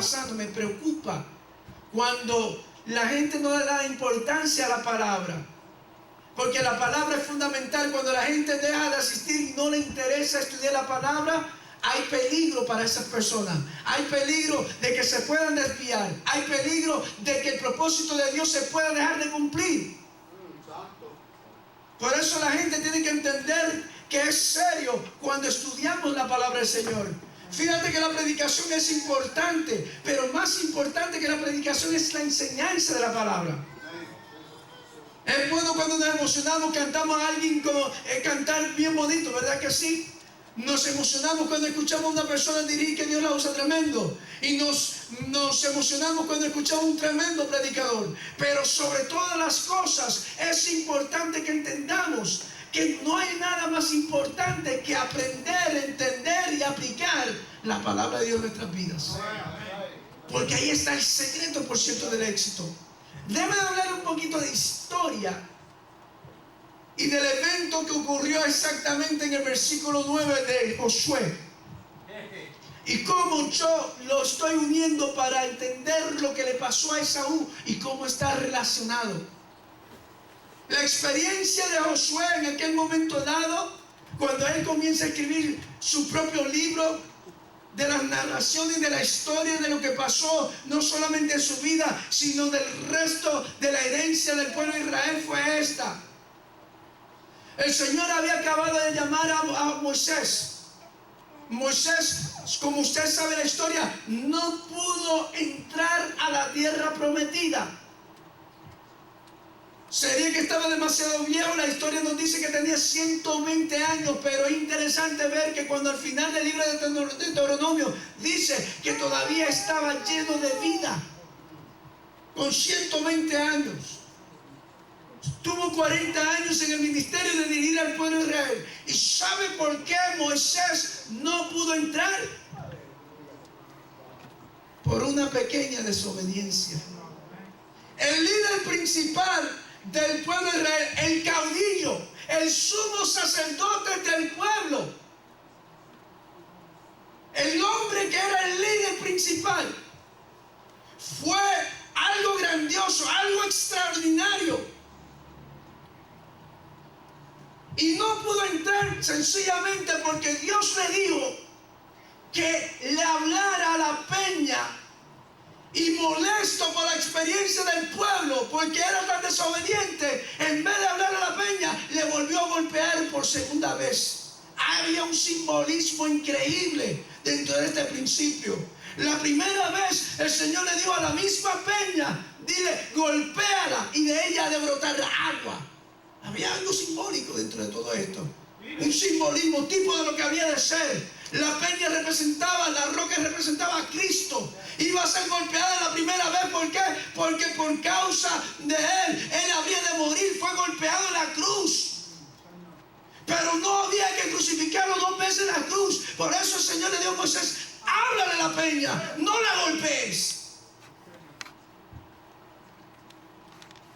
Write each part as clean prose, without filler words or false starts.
pasando. Me preocupa cuando la gente no le da importancia a la palabra. Porque la palabra es fundamental. Cuando la gente deja de asistir y no le interesa estudiar la palabra, hay peligro para esas personas. Hay peligro de que se puedan desviar. Hay peligro de que el propósito de Dios se pueda dejar de cumplir. Por eso la gente tiene que entender que es serio cuando estudiamos la palabra del Señor. Fíjate que la predicación es importante, pero más importante que la predicación es la enseñanza de la palabra. Es bueno cuando nos emocionamos, cantamos a alguien como cantar bien bonito, ¿verdad que sí? Nos emocionamos cuando escuchamos a una persona dirigir que Dios la usa tremendo. Y nos emocionamos cuando escuchamos a un tremendo predicador. Pero sobre todas las cosas es importante que entendamos que no hay nada más importante que aprender, entender y aplicar la palabra de Dios en nuestras vidas. Porque ahí está el secreto, por cierto, del éxito. Déjame hablar un poquito de historia y del evento que ocurrió exactamente en el versículo 9 de Josué. Y cómo yo lo estoy uniendo para entender lo que le pasó a Esaú y cómo está relacionado. La experiencia de Josué en aquel momento dado, cuando él comienza a escribir su propio libro de las narraciones de la historia de lo que pasó, no solamente en su vida, sino del resto de la herencia del pueblo de Israel, fue esta. El Señor había acabado de llamar a Moisés. Moisés, como usted sabe la historia, no pudo entrar a la tierra prometida. Sería que estaba demasiado viejo. La historia nos dice que tenía 120 años, pero es interesante ver que cuando al final del libro de Deuteronomio dice que todavía estaba lleno de vida, con 120 años. Tuvo 40 años en el ministerio de dirigir al pueblo de Israel. ¿Y sabe por qué Moisés no pudo entrar? Por una pequeña desobediencia. El líder principal del pueblo de Israel, el caudillo, el sumo sacerdote del pueblo, el hombre que era el líder principal, fue algo grandioso, algo extraordinario. Y no pudo entrar sencillamente porque Dios le dijo que le hablara a la peña. Y molesto por la experiencia del pueblo, porque era tan desobediente, en vez de hablar a la peña, le volvió a golpear por segunda vez. Había un simbolismo increíble dentro de este principio. La primera vez el Señor le dijo a la misma peña, dile, golpéala y de ella ha de brotar agua. Había algo simbólico dentro de todo esto. Un simbolismo, tipo de lo que había de ser. La peña representaba, la roca representaba a Cristo. Iba a ser golpeada la primera vez. ¿Por qué? Porque por causa de él había de morir. Fue golpeado en la cruz. Pero no había que crucificarlo 2 veces en la cruz. Por eso el Señor le dijo a Moisés, háblale a la peña, no la golpees.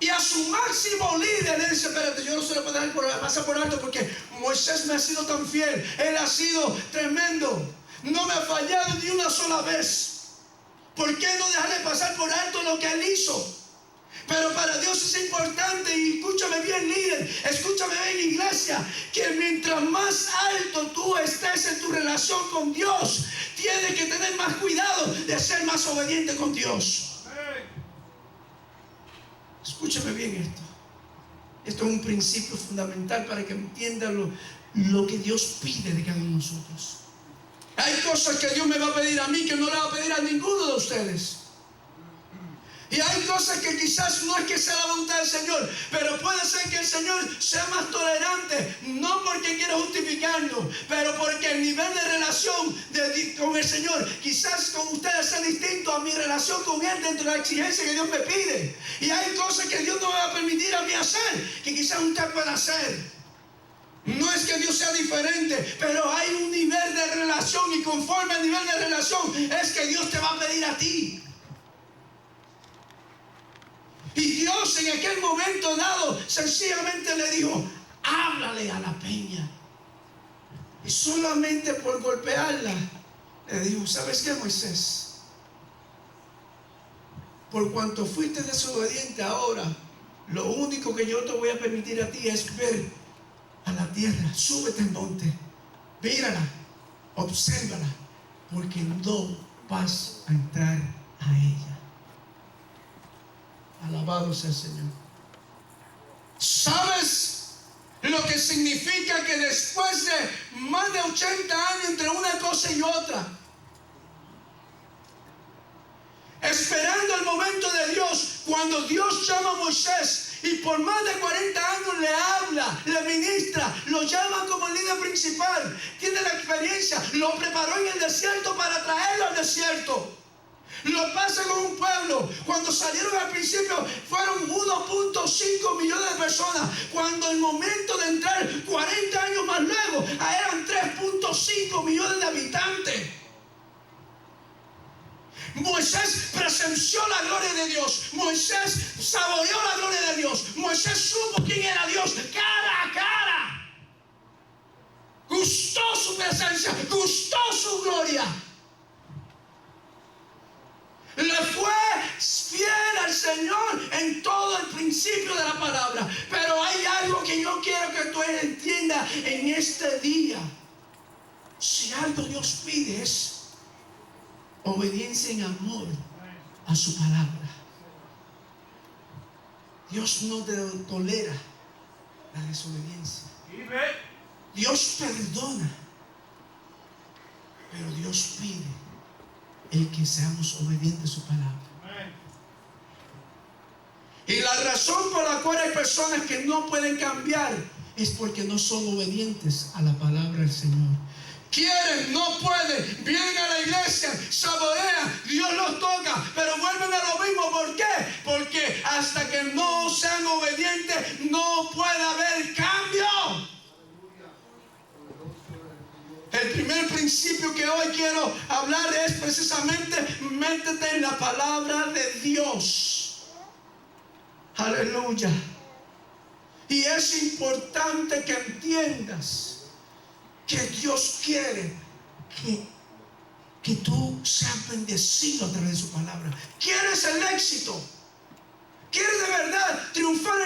Y a su máximo líder le dice, espérate, yo no se lo puedo dejar pasar por alto porque Moisés me ha sido tan fiel. Él ha sido tremendo. No me ha fallado ni una sola vez. ¿Por qué no dejarle pasar por alto lo que él hizo? Pero para Dios es importante, y escúchame bien, líder, escúchame bien, iglesia, que mientras más alto tú estés en tu relación con Dios, tienes que tener más cuidado de ser más obediente con Dios. Escúchame bien esto. Esto es un principio fundamental para que entiendan lo que Dios pide de cada uno de nosotros. Hay cosas que Dios me va a pedir a mí que no le va a pedir a ninguno de ustedes. Y hay cosas que quizás no es que sea la voluntad del Señor, pero puede ser que el Señor sea más tolerante, no porque quiera justificarnos, pero porque el nivel de relación con el Señor, quizás con ustedes sea distinto a mi relación con Él dentro de la exigencia que Dios me pide. Y hay cosas que Dios no me va a permitir a mí hacer, que quizás usted pueda hacer. No es que Dios sea diferente, pero hay un nivel de relación, y conforme al nivel de relación es que Dios te va a pedir a ti. Y Dios en aquel momento dado sencillamente le dijo, háblale a la peña. Y solamente por golpearla le dijo, ¿sabes qué, Moisés? por cuanto fuiste desobediente ahora, lo único que yo te voy a permitir a ti es ver a la tierra. Súbete al monte, mírala, obsérvala, porque no vas a entrar a ella. Alabado sea el Señor. ¿Sabes lo que significa que después de más de 80 años entre una cosa y otra, esperando el momento de Dios, cuando Dios llama a Moisés y por más de 40 años le habla, le ministra, lo llama como líder principal, tiene la experiencia, lo preparó en el desierto para traerlo al desierto? Lo pasa con un pueblo. Cuando salieron al principio fueron 1.5 millones de personas. Cuando el momento de entrar 40 años más luego, eran 3.5 millones de habitantes. Moisés presenció la gloria de Dios. Moisés saboreó la gloria de Dios. Moisés supo quién era Dios cara a cara. Gustó su presencia, gustó su gloria. Le fue fiel al Señor en todo el principio de la palabra. Pero hay algo que yo quiero que tú entiendas en este día. Si algo Dios pide es obediencia en amor a su palabra. Dios no tolera la desobediencia. Dios perdona, pero Dios pide el que seamos obedientes a su palabra. Y la razón por la cual hay personas que no pueden cambiar es porque no son obedientes a la palabra del Señor. Quieren, no pueden, vienen a la iglesia, saborean, Dios los toca, pero vuelven a lo mismo. ¿Por qué? Porque hasta que no sean obedientes no puede haber cambio. El primer principio que hoy quiero hablar es precisamente: métete en la palabra de Dios. Aleluya. Y es importante que entiendas que Dios quiere que tú seas bendecido a través de su palabra. ¿Quieres el éxito? ¿Quieres de verdad triunfar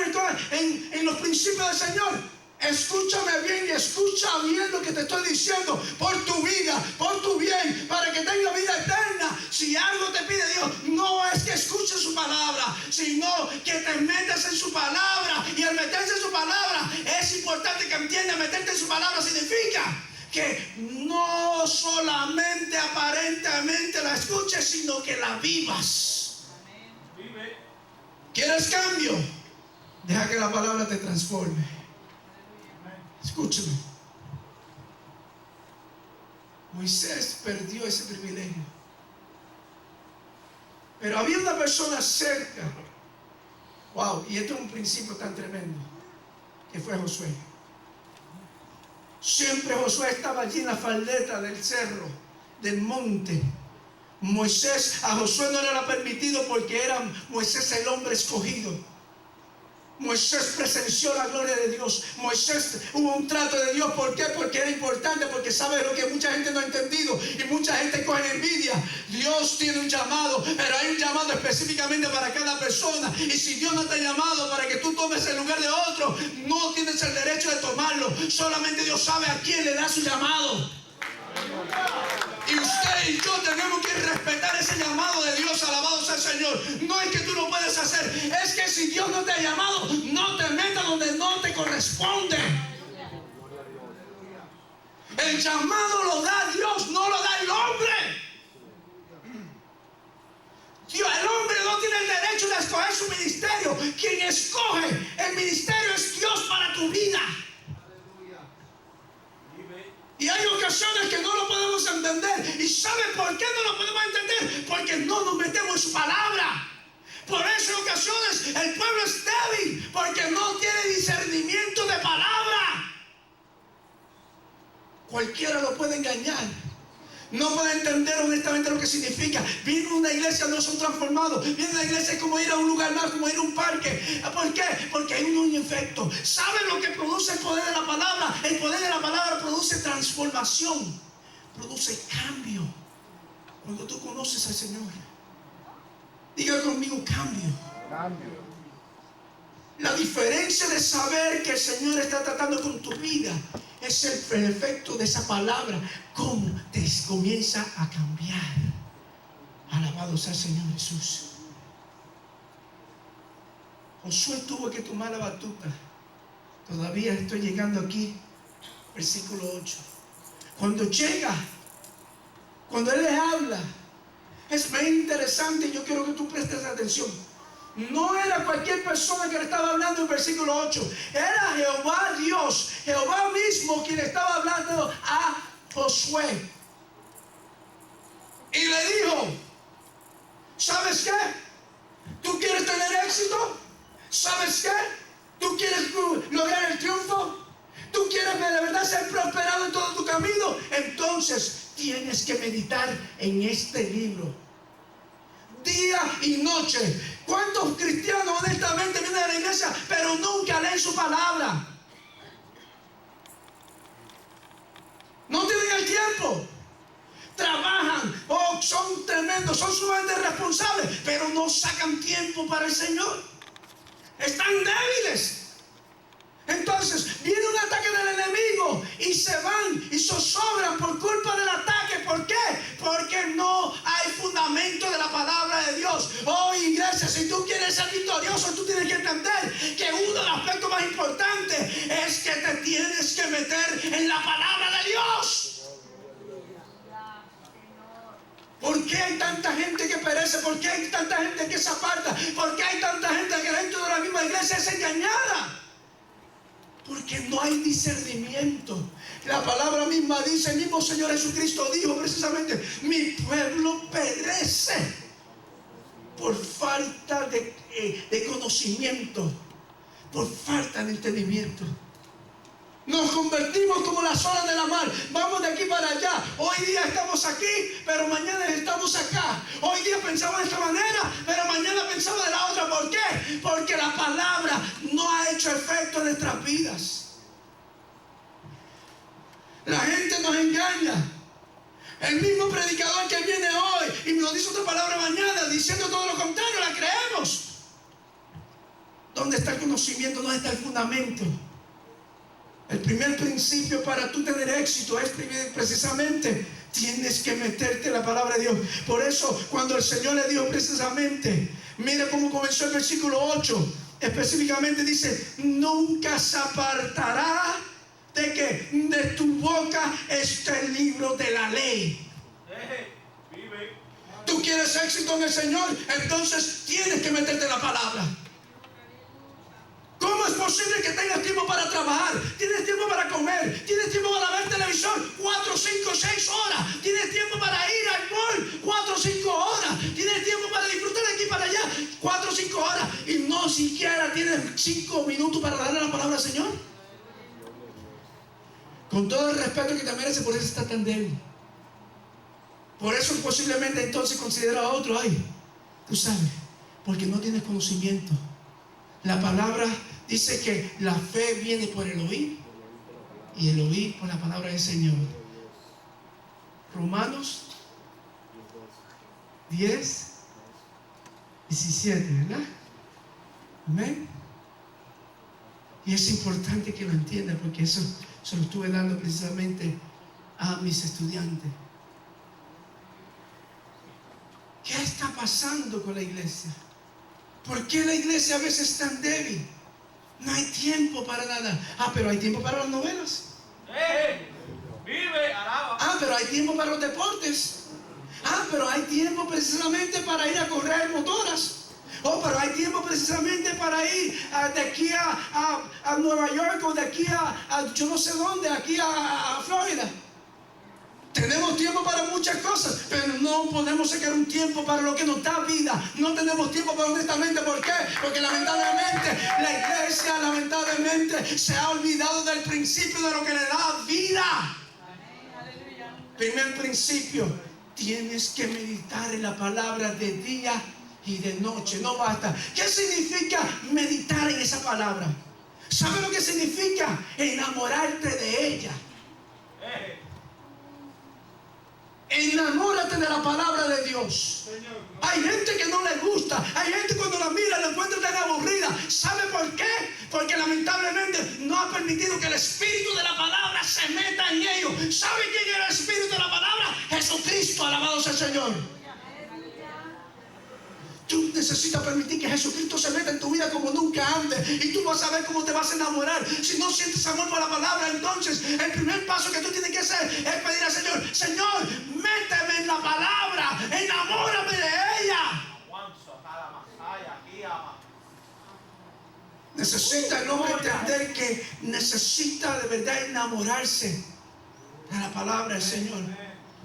en los principios del Señor? Escúchame bien y escucha bien lo que te estoy diciendo, por tu vida, por tu bien, para que tengas vida eterna. Si algo te pide Dios, no es que escuches su palabra, sino que te metas en su palabra. Y al meterse en su palabra, es importante que entiendas: meterte en su palabra significa que no solamente aparentemente la escuches, sino que la vivas. ¿Quieres cambio? Deja que la palabra te transforme. Escúchame. Moisés perdió ese privilegio, pero había una persona cerca. Wow, y esto es un principio tan tremendo, que fue Josué. Siempre Josué estaba allí en la faldeta del cerro, del monte. A Josué no le era permitido porque era Moisés el hombre escogido. Moisés presenció la gloria de Dios. Moisés hubo un trato de Dios. ¿Por qué? Porque era importante, porque sabe lo que mucha gente no ha entendido y mucha gente coge envidia. Dios tiene un llamado, pero hay un llamado específicamente para cada persona. Y si Dios no te ha llamado para que tú tomes el lugar de otro, no tienes el derecho de tomarlo. Solamente Dios sabe a quién le da su llamado. Y usted y yo tenemos que respetar ese llamado de Dios. Alabado sea el Señor. No es que tú lo puedes hacer, es que si Dios no te ha llamado, no te metas donde no te corresponde. El llamado lo da Dios, no lo da el hombre. El hombre no tiene el derecho de escoger su ministerio. Quien escoge el ministerio es Dios para tu vida. Y hay ocasiones que no lo podemos entender. ¿Y saben por qué no lo podemos entender? Porque no nos metemos en su palabra. Por esas ocasiones el pueblo es débil, porque no tiene discernimiento de palabra. Cualquiera lo puede engañar. No puede entender honestamente lo que significa. Vienen a una iglesia, no son transformados. Vienen a una iglesia es como ir a un lugar más, como ir a un parque. ¿Por qué? Porque hay un efecto. ¿Saben lo que produce el poder de la palabra? El poder de la palabra produce transformación, produce cambio. Cuando tú conoces al Señor, Diga conmigo, cambio. Cambio. La diferencia de saber que el Señor está tratando con tu vida es el efecto de esa palabra, cómo te comienza a cambiar. Alabado sea el Señor Jesús. Josué tuvo que tomar la batuta. Todavía estoy llegando aquí, versículo 8. Cuando llega, cuando Él les habla, es muy interesante. Yo quiero que tú prestes atención. No era cualquier persona que le estaba hablando en versículo 8. Era Jehová Dios, Jehová mismo quien estaba hablando a Josué. Y le dijo, ¿sabes qué? ¿Tú quieres tener éxito? ¿Sabes qué? ¿Tú quieres lograr el triunfo? ¿Tú quieres de verdad ser prosperado en todo tu camino? Entonces tienes que meditar en este libro día y noche. ¿Cuántos cristianos honestamente vienen a la iglesia pero nunca leen su palabra? No tienen el tiempo. Trabajan, son tremendos, son sumamente responsables, pero no sacan tiempo para el Señor. Están débiles. Entonces viene un ataque del enemigo y se van y zozobran por culpa del ataque. ¿Por qué? Porque no hay fundamento de la palabra de Dios. Oh, iglesia, si tú quieres ser victorioso, tú tienes que entender que uno de los aspectos más importantes es que te tienes que meter en la palabra de Dios. ¿Por qué hay tanta gente que perece? ¿Por qué hay tanta gente que se aparta? ¿Por qué hay tanta gente que dentro de la misma iglesia es engañada? Porque no hay discernimiento. La palabra misma dice, el mismo Señor Jesucristo dijo precisamente, mi pueblo perece por falta de conocimiento, por falta de entendimiento. Nos convertimos como las olas de la mar. Vamos de aquí para allá. Hoy día estamos aquí, pero mañana estamos acá. Hoy día pensamos de esta manera, pero mañana pensamos de la otra. ¿Por qué? Porque la palabra no ha hecho efecto en nuestras vidas. La gente nos engaña. El mismo predicador que viene hoy y nos dice otra palabra mañana diciendo todo lo contrario, la creemos. ¿Dónde está el conocimiento? ¿Dónde está el fundamento? El primer principio para tú tener éxito es precisamente tienes que meterte en la palabra de Dios. Por eso cuando el Señor le dijo precisamente, mira cómo comenzó el versículo 8, específicamente dice, nunca se apartará de que de tu boca este libro de la ley. ¿Tú quieres éxito en el Señor? Entonces tienes que meterte en la palabra. ¿Cómo es posible que tengas tiempo para trabajar? Tienes tiempo para comer, tienes tiempo para ver televisión 4, 5, 6 horas, tienes tiempo para ir al mall 4, 5 horas, tienes tiempo para disfrutar de aquí para allá 4, 5 horas y no siquiera tienes 5 minutos para darle la palabra al Señor? Con todo el respeto que te merece, por eso está tan débil. Por eso posiblemente entonces considera a otro, ay, tú sabes, porque no tienes conocimiento. La palabra dice que la fe viene por el oír y el oír por la palabra del Señor. Romanos 10, 17, ¿verdad? Amén. Y es importante que lo entiendan porque eso se lo estuve dando precisamente a mis estudiantes. ¿Qué está pasando con la iglesia? ¿Por qué la iglesia a veces es tan débil? No hay tiempo para nada. Ah, pero hay tiempo para las novelas. Vive, alaba. Ah, pero hay tiempo para los deportes. Ah, pero hay tiempo precisamente para ir a correr motoras. Oh, pero hay tiempo precisamente para ir de aquí a Nueva York o de aquí a yo no sé dónde, aquí a Florida. Tenemos tiempo para muchas cosas, pero no podemos sacar un tiempo para lo que nos da vida. No tenemos tiempo para honestamente. ¿Por qué? Porque lamentablemente la iglesia lamentablemente se ha olvidado del principio de lo que le da vida. Primer principio, tienes que meditar en la palabra de día y de noche. No basta. ¿Qué significa meditar en esa palabra? ¿Sabe lo que significa? Enamorarte de ella. Enamórate de la palabra de Dios. Hay gente que no le gusta. Hay gente cuando la mira la encuentra tan aburrida. ¿Sabe por qué? Porque lamentablemente no ha permitido que el espíritu de la palabra se meta en ellos. ¿Sabe quién era el espíritu de la palabra? Jesucristo, alabado sea el Señor. Tú necesitas permitir que Jesucristo se meta en tu vida como nunca antes. Y tú vas a ver cómo te vas a enamorar. Si no sientes amor por la palabra, entonces el primer paso que tú tienes que hacer es pedir al Señor: Señor, méteme en la palabra, enamórame de ella. Necesita el hombre entender que necesita de verdad enamorarse de la palabra del Señor.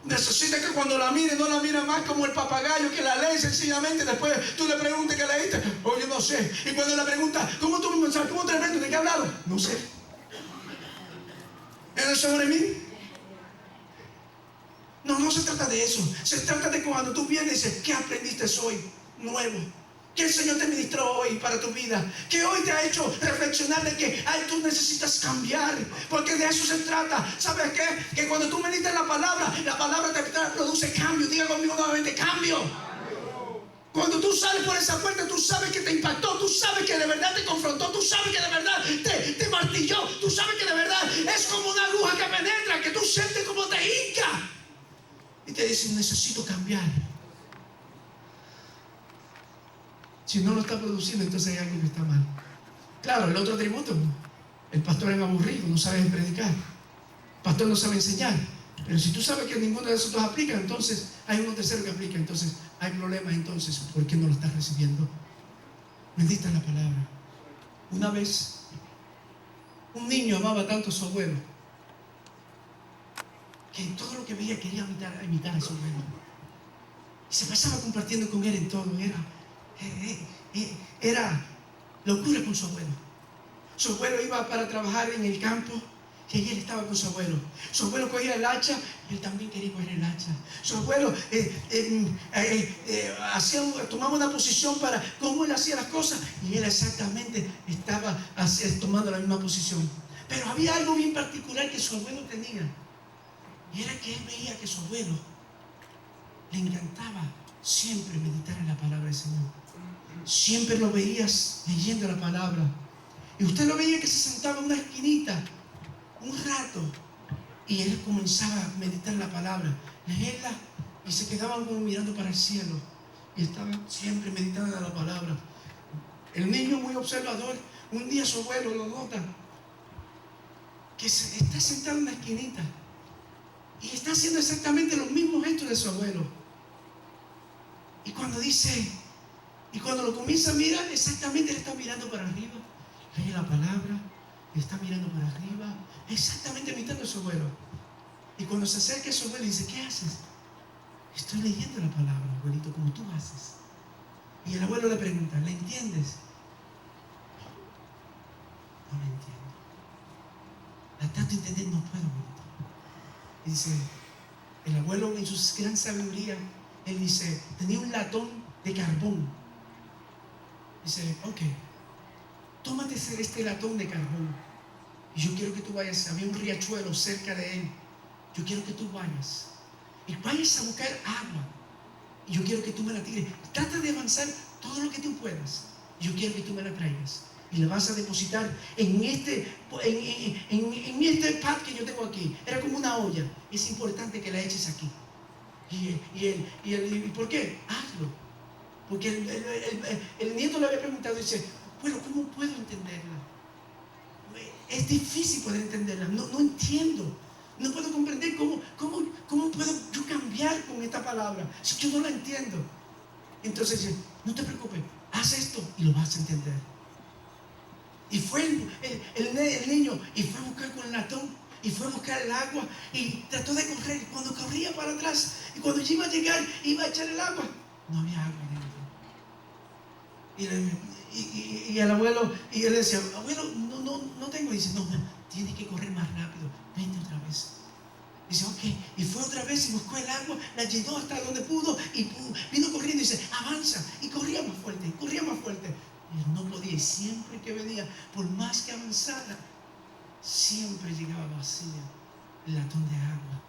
Necesita que cuando la mire, no la mire más como el papagayo que la lee sencillamente. Después tú le preguntes qué leíste. Oh, yo no sé. Y cuando le preguntas, ¿cómo tú me mensaje? ¿Cómo tremendo? ¿De qué hablaron? No sé. ¿Es sobre mí? No, no se trata de eso. Se trata de cuando tú vienes y dices: ¿qué aprendiste hoy nuevo? ¿Qué el Señor te ministró hoy para tu vida? ¿Qué hoy te ha hecho reflexionar de que tú necesitas cambiar? Porque de eso se trata. ¿Sabes qué? Que cuando tú meditas la palabra te produce cambio. Diga conmigo nuevamente: cambio. Cuando tú sales por esa puerta, tú sabes que te impactó, tú sabes que de verdad te confrontó, tú sabes que de verdad te martilló, tú sabes que de verdad es como una aguja que penetra, que tú sientes como te hinca. Y te dice: necesito cambiar. Si no lo está produciendo, entonces hay algo que está mal. Claro, el otro atributo: el pastor es aburrido, no sabe predicar. El pastor no sabe enseñar. Pero si tú sabes que ninguno de esos dos aplica, entonces hay uno tercero que aplica. Entonces hay problemas. Entonces, ¿por qué no lo estás recibiendo? Medita en la palabra. Una vez, un niño amaba tanto a su abuelo que en todo lo que veía quería imitar a su abuelo. Y se pasaba compartiendo con él en todo. Era locura con su abuelo. Su abuelo iba para trabajar en el campo y allí él estaba con su abuelo. Su abuelo cogía el hacha, él también quería coger el hacha. Su abuelo tomaba una posición para cómo él hacía las cosas, y él exactamente estaba tomando la misma posición. Pero había algo bien particular que su abuelo tenía, y era que él veía que su abuelo le encantaba siempre meditar en la palabra del Señor. Siempre lo veías leyendo la palabra. Y usted lo veía que se sentaba en una esquinita un rato y él comenzaba a meditar en la palabra, leerla, y se quedaban como mirando para el cielo y estaban siempre meditando en la palabra. El niño, muy observador, un día su abuelo lo nota que está sentado en una esquinita y está haciendo exactamente los mismos gestos de su abuelo. Y cuando lo comienza a mirar, exactamente él está mirando para arriba, lee la palabra, está mirando para arriba, exactamente imitando a su abuelo. Y cuando se acerca a su abuelo, dice: ¿qué haces? Estoy leyendo la palabra, abuelito, como tú haces. Y el abuelo le pregunta: ¿le entiendes? No le entiendo. La tanto entender no puedo, abuelito. Y dice, el abuelo en su gran sabiduría, él dice, tenía un latón de carbón. Dice: ok, tómate este latón de carbón y yo quiero que tú vayas. Había un riachuelo cerca de él. Yo quiero que tú vayas y vayas a buscar agua, y yo quiero que tú me la tires. Trata de avanzar todo lo que tú puedas. Yo quiero que tú me la traigas y la vas a depositar en este pad que yo tengo aquí. Era como una olla. Es importante que la eches aquí. ¿Y por qué? Hazlo. Porque el nieto le había preguntado, dice: bueno, ¿cómo puedo entenderla? Es difícil poder entenderla. No entiendo. No puedo comprender cómo puedo yo cambiar con esta palabra si yo no la entiendo. Entonces dice: no te preocupes, haz esto y lo vas a entender. Y fue el niño y fue a buscar con el latón y fue a buscar el agua y trató de correr. Y cuando corría para atrás y cuando iba a llegar, iba a echar el agua, no había agua dentro. Y el abuelo, y él decía: abuelo, no tengo. Y dice: no, tienes que correr más rápido, vente otra vez. Dice: ok, y fue otra vez y buscó el agua, la llenó hasta donde pudo y vino corriendo y dice: avanza, y corría más fuerte, y él no podía. Y siempre que venía, por más que avanzara, siempre llegaba vacía el latón de agua.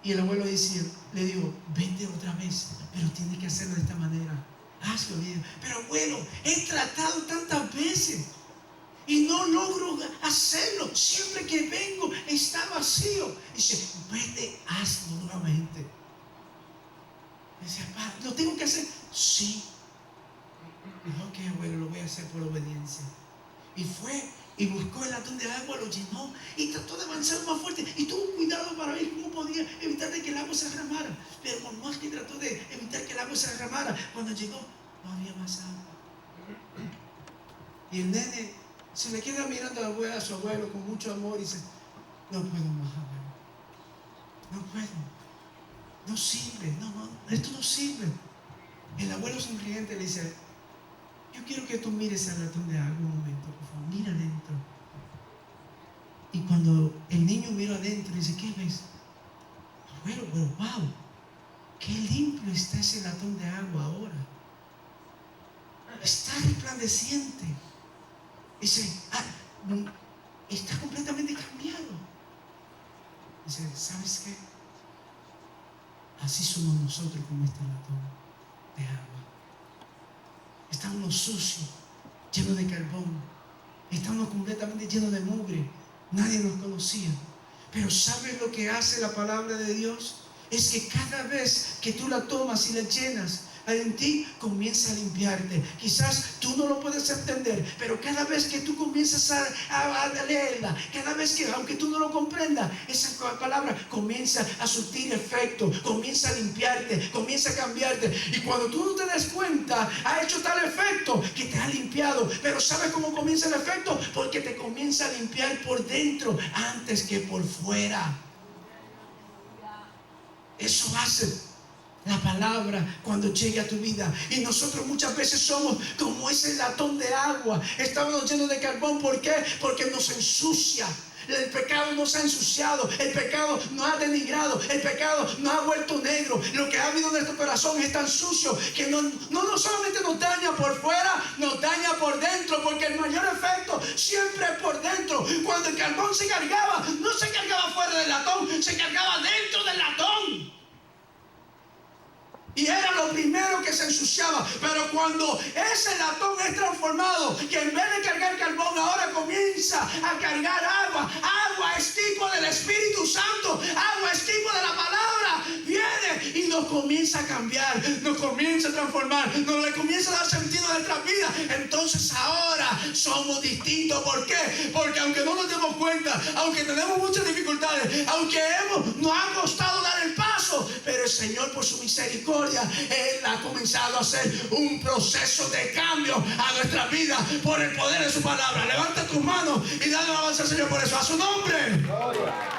Y el abuelo le digo, vete otra vez, pero tienes que hacerlo de esta manera. Hazlo bien. Pero abuelo, he tratado tantas veces y no logro hacerlo. Siempre que vengo está vacío. Dice, vete, hazlo nuevamente. Dice, papá, ¿lo tengo que hacer? Sí. Ok, abuelo, lo voy a hacer por obediencia. Y fue y buscó el latón de agua, lo llenó y trató de avanzar más fuerte y tuvo cuidado para ver cómo podía evitar de que el agua se derramara. Pero por más que trató de evitar que el agua se derramara, cuando llegó no había más agua. Y el nene se le queda mirando a su abuelo con mucho amor y dice, no puedo más, abuelo, no puedo, no sirve, esto no sirve. El abuelo sonriente le dice, yo quiero que tú mires al latón de agua un momento, por favor, mira adentro. Y cuando el niño mira adentro, dice, ¿qué ves? Abuelo, pero wow, qué limpio está ese latón de agua ahora. Está resplandeciente. Dice, está completamente cambiado. Dice, ¿sabes qué? Así somos nosotros con este latón de agua. Estábamos sucios, llenos de carbón. Estábamos completamente llenos de mugre. Nadie nos conocía. Pero ¿sabes lo que hace la palabra de Dios? Es que cada vez que tú la tomas y la llenas, en ti comienza a limpiarte. Quizás tú no lo puedes entender, pero cada vez que tú comienzas a leerla, cada vez que, aunque tú no lo comprendas, esa palabra comienza a surtir efecto, comienza a limpiarte, comienza a cambiarte. Y cuando tú no te das cuenta, ha hecho tal efecto que te ha limpiado. Pero ¿sabes cómo comienza el efecto? Porque te comienza a limpiar por dentro antes que por fuera. Eso hace la palabra cuando llegue a tu vida. Y nosotros muchas veces somos como ese latón de agua. Estamos llenos de carbón. ¿Por qué? Porque nos ensucia. El pecado nos ha ensuciado. El pecado nos ha denigrado. El pecado nos ha vuelto negro. Lo que ha habido en nuestro corazón es tan sucio que no solamente nos daña por fuera, nos daña por dentro. Porque el mayor efecto siempre es por dentro. Cuando el carbón se cargaba, no se cargaba fuera del latón, se cargaba dentro del latón. Y era lo primero que se ensuciaba. Pero cuando ese latón es transformado, que en vez de cargar carbón ahora comienza a cargar agua. Agua es tipo del Espíritu Santo. Agua es tipo de la palabra. Viene y nos comienza a cambiar, nos comienza a transformar, nos le comienza a dar sentido a nuestra vida. Entonces ahora somos distintos. ¿Por qué? Porque aunque no nos demos cuenta, aunque tenemos muchas dificultades, aunque nos ha costado dar el paso, pero el Señor por su misericordia, Él ha comenzado a hacer un proceso de cambio a nuestra vida por el poder de su palabra. Levanta tus manos y dale una alabanza al Señor por eso. A su nombre.